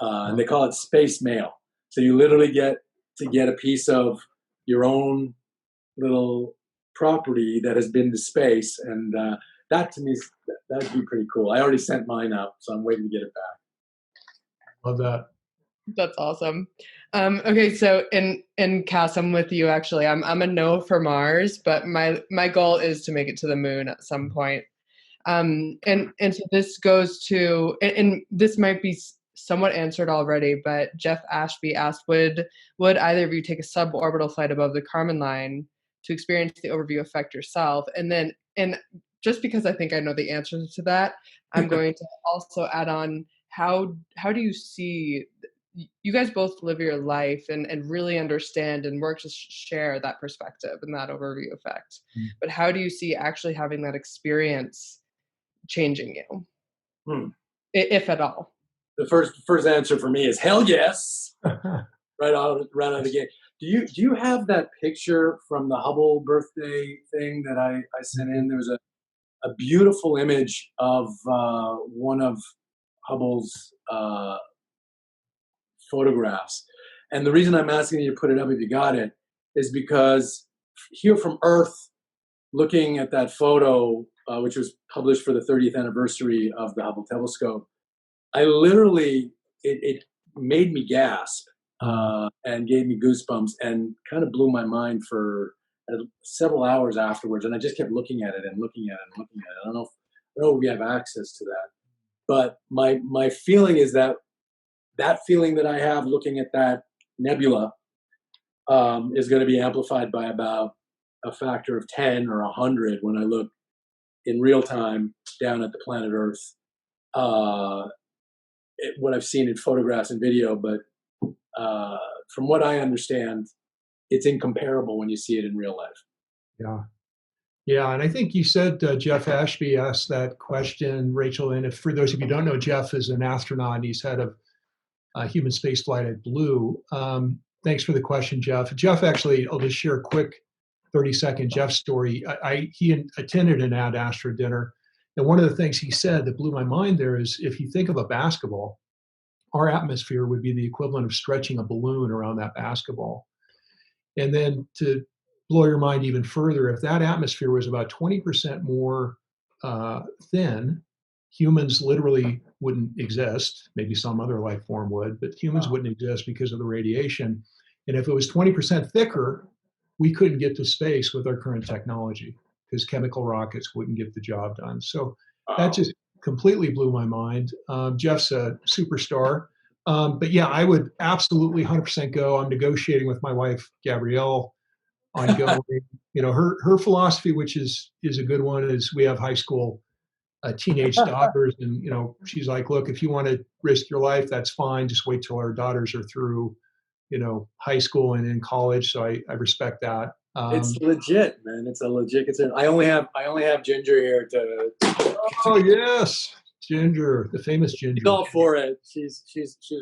And they call it space mail. So you literally get a piece of your own little property that has been to space. And that to me, that would be pretty cool. I already sent mine out, so I'm waiting to get it back. Love that. That's awesome. Okay, so in Cas, I'm with you actually. I'm a no for Mars, but my goal is to make it to the moon at some point. And so this goes to, and this might be somewhat answered already, but Jeff Ashby asked, would either of you take a suborbital flight above the Kármán line to experience the overview effect yourself? And just because I think I know the answer to that, I'm going to also add on, how do you see, you guys both live your life and really understand and work to share that perspective and that overview effect. But how do you see actually having that experience changing you, if at all? The first answer for me is hell yes, right out of the gate. Do you have that picture from the Hubble birthday thing that I sent in? There was a beautiful image of one of Hubble's photographs. And the reason I'm asking you to put it up if you got it is because here from Earth, looking at that photo, which was published for the 30th anniversary of the Hubble telescope, I literally, it made me gasp and gave me goosebumps and kind of blew my mind for several hours afterwards. And I just kept looking at it and looking at it and looking at it. I don't know if we have access to that. But my feeling is that feeling that I have looking at that nebula is going to be amplified by about a factor of 10 or 100 when I look in real time down at the planet Earth. What I've seen in photographs and video, but from what I understand, it's incomparable when you see it in real life. Yeah. Yeah, and I think you said Jeff Ashby asked that question, Rachel, and if for those of you who don't know, Jeff is an astronaut and he's head of human spaceflight at Blue. Thanks for the question, Jeff. Jeff, actually, I'll just share a quick 30-second Jeff story. He attended an Ad Astra dinner, and one of the things he said that blew my mind there is, if you think of a basketball, our atmosphere would be the equivalent of stretching a balloon around that basketball. And then to blow your mind even further, if that atmosphere was about 20% more thin, humans literally wouldn't exist. Maybe some other life form would, but humans wouldn't exist because of the radiation. And if it was 20% thicker, we couldn't get to space with our current technology because chemical rockets wouldn't get the job done. So that just completely blew my mind. Jeff's a superstar. But yeah, I would absolutely 100% go. I'm negotiating with my wife, Gabrielle, on going. Her philosophy, which is a good one, is we have high school teenage daughters, and she's like, look, if you want to risk your life, that's fine. Just wait till our daughters are through, high school and in college. So I respect that. It's legit, man. It's a legit concern. I only have Ginger here to. Oh yes, Ginger, the famous Ginger. She's all for it. She's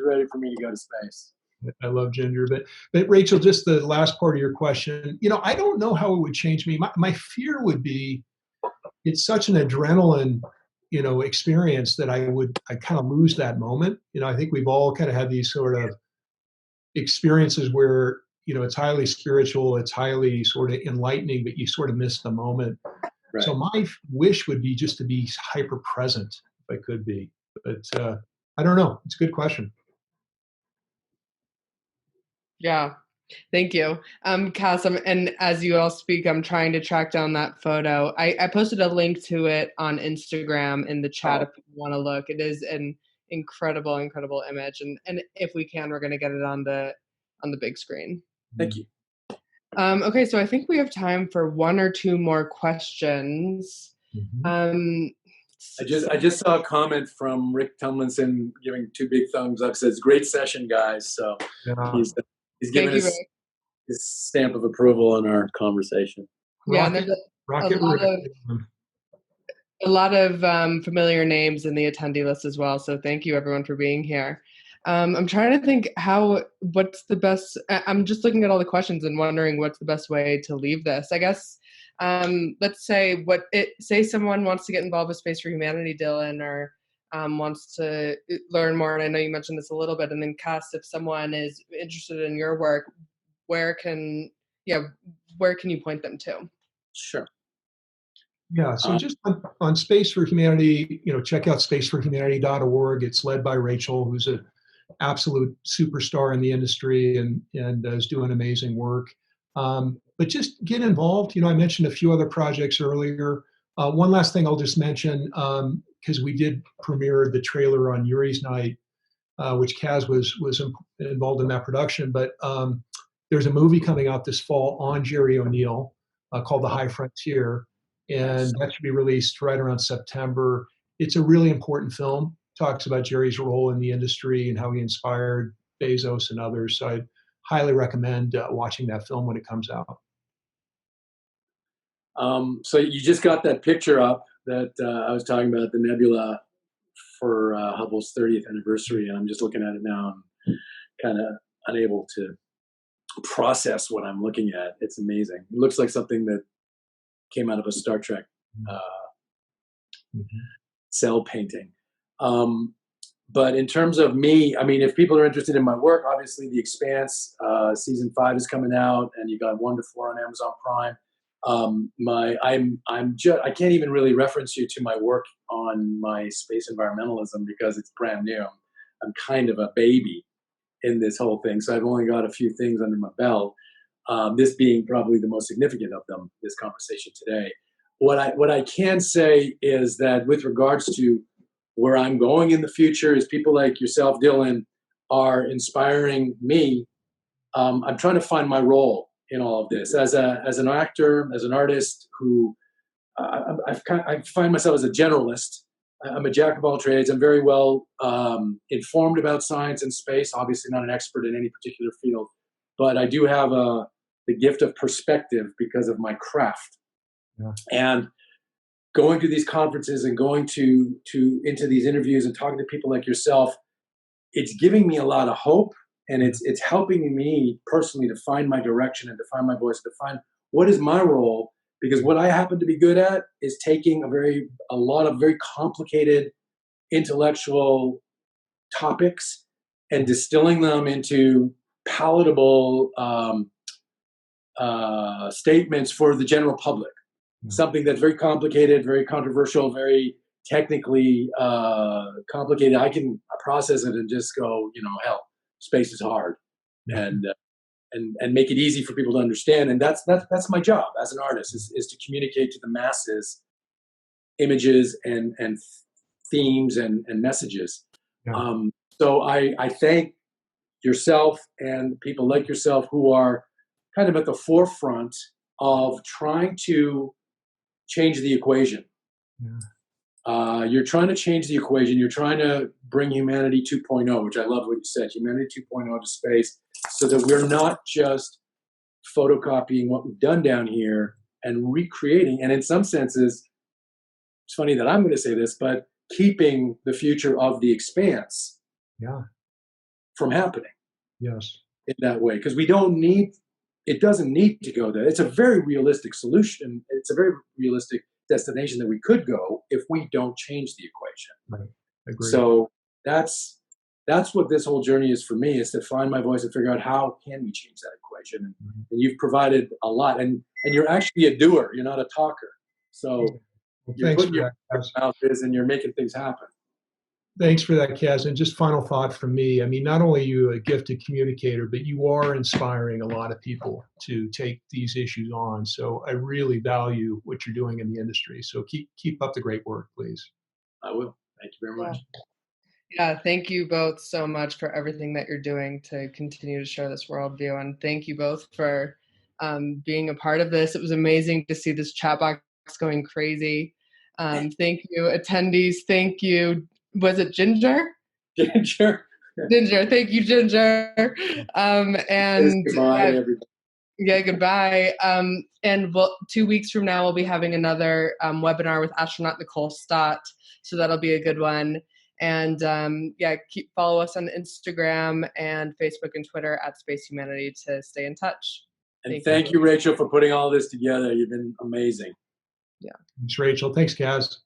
ready for me to go to space. I love Ginger, but Rachel, just the last part of your question. I don't know how it would change me. My fear would be, it's such an adrenaline, experience that I kind of lose that moment. I think we've all kind of had these sort of experiences where, it's highly spiritual, it's highly sort of enlightening, but you sort of miss the moment. Right. So my wish would be just to be hyper present if I could be, but I don't know. It's a good question. Yeah. Thank you. Cas, and as you all speak, I'm trying to track down that photo. I posted a link to it on Instagram in the chat if you want to look. It is an incredible image. And if we can, we're going to get it on the big screen. Thank you. Okay, so I think we have time for one or two more questions. Mm-hmm. I just saw a comment from Rick Tumlinson giving 2 big thumbs up. Says, "Great session, guys." So he's giving us his stamp of approval on our conversation. Yeah, and there's a lot of familiar names in the attendee list as well. So thank you everyone for being here. I'm trying to think what's the best. I'm just looking at all the questions and wondering what's the best way to leave this. I guess let's say say someone wants to get involved with Space for Humanity, Dylan, or wants to learn more. And I know you mentioned this a little bit. And then Cas, if someone is interested in your work, where can you point them to? Sure. Yeah, so just on Space for Humanity, check out spaceforhumanity.org. It's led by Rachel, who's an absolute superstar in the industry and is doing amazing work. But just get involved. I mentioned a few other projects earlier. One last thing I'll just mention, because we did premiere the trailer on Yuri's Night, which Cas was involved in that production. But there's a movie coming out this fall on Jerry O'Neill called The High Frontier, and that should be released right around September. It's a really important film. Talks about Jerry's role in the industry and how he inspired Bezos and others. So I'd highly recommend watching that film when it comes out. So you just got that picture up that I was talking about, the nebula for Hubble's 30th anniversary, and I'm just looking at it now. I'm kind of unable to process what I'm looking at. It's amazing. It looks like something that came out of a Star Trek cell painting. But in terms of me, I mean, if people are interested in my work, obviously The Expanse season 5 is coming out, and you got 1 to 4 on Amazon Prime. I can't even really reference you to my work on my space environmentalism because it's brand new. I'm kind of a baby in this whole thing, so I've only got a few things under my belt. This being probably the most significant of them, this conversation today. What I can say is that with regards to where I'm going in the future, is people like yourself, Dylan, are inspiring me. I'm trying to find my role in all of this as an actor, as an artist who I find myself as a generalist. I'm a jack of all trades. I'm very well informed about science and space. Obviously, not an expert in any particular field, but I do have the gift of perspective because of my craft. Yeah. And going to these conferences and going into these interviews and talking to people like yourself, it's giving me a lot of hope, and it's helping me personally to find my direction and to find my voice, to find what is my role. Because what I happen to be good at is taking a lot of very complicated intellectual topics and distilling them into palatable statements for the general public. Something that's very complicated, very controversial, very technically complicated. I can process it and just go, hell, space is hard, and make it easy for people to understand. And that's my job as an artist is to communicate to the masses images and themes and messages. Yeah. So I thank yourself and people like yourself who are kind of at the forefront of trying to change the equation. Yeah. You're trying to change the equation. You're trying to bring humanity 2.0, which I love what you said, humanity 2.0 to space, so that we're not just photocopying what we've done down here and recreating. And in some senses, it's funny that I'm going to say this, but keeping the future of the Expanse from happening. Yes. In that way, because it doesn't need to go there. It's a very realistic solution. It's a very realistic destination that we could go if we don't change the equation. Right. Agreed. So that's what this whole journey is for me, is to find my voice and figure out how can we change that equation. And you've provided a lot, and you're actually a doer. You're not a talker. So you're putting your mouth is, and you're making things happen. Thanks for that, Cas. And just final thought from me. I mean, not only are you a gifted communicator, but you are inspiring a lot of people to take these issues on. So I really value what you're doing in the industry. So keep up the great work, please. I will. Thank you very much. Yeah, thank you both so much for everything that you're doing to continue to share this worldview. And thank you both for being a part of this. It was amazing to see this chat box going crazy. Thank you, attendees. Thank you. Was it Ginger? Ginger. Thank you, Ginger. And goodbye, everybody. Yeah, goodbye. And 2 weeks from now, we'll be having another webinar with astronaut Nicole Stott. So that'll be a good one. And follow us on Instagram and Facebook and Twitter at Space Humanity to stay in touch. And thank you, Rachel, for putting all this together. You've been amazing. Yeah. Thanks, Rachel. Thanks, Cas.